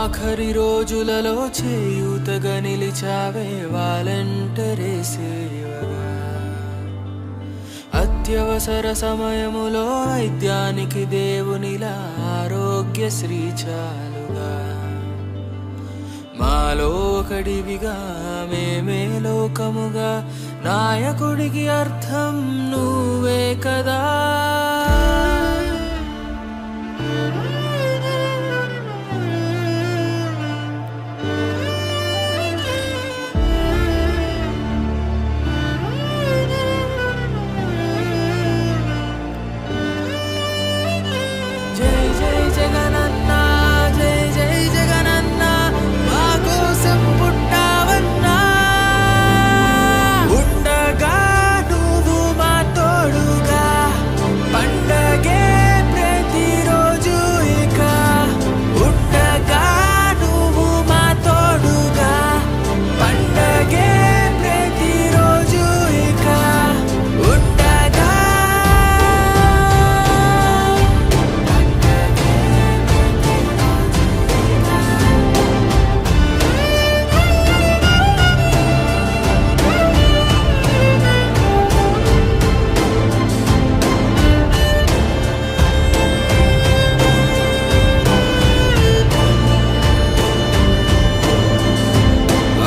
ఆఖరి రోజులలో చేయూతగా నిలిచావే వాలంటరీ సేవగా. అత్యవసర సమయములో వైద్యానికి దేవునిలా ఆరోగ్యశ్రీ చాలుగా. మాలో ఒకడివిగా మేమే లోకముగా నాయకుడికి అర్థం నువ్వే కదా. జై జై జగనన్న, జై జై జగనన్న, మా కోసం పుట్టావన్నా. ఉండగా నువ్వు మా తోడుగా, పండగే ప్రతిరోజు ఇక. ఉండగా నువ్వు మా తోడుగా, పండగే ప్రతిరోజు ఇక. ఉండగా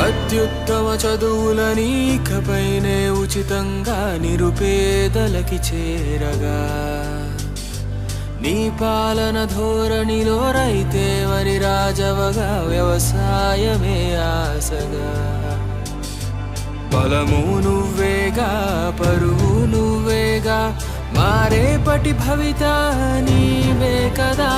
అత్యుత్తమ చదువులని ఇకపైనే ఉచితంగా నిరుపేదలకి చేరగా. నీ పాలన ధోరణిలో రైతే మరి రాజవగా, వ్యవసాయమే ఆశగా. బలము నువ్వేగా, పరువు నువ్వేగా, మారేపటి భవిత నీవే కదా.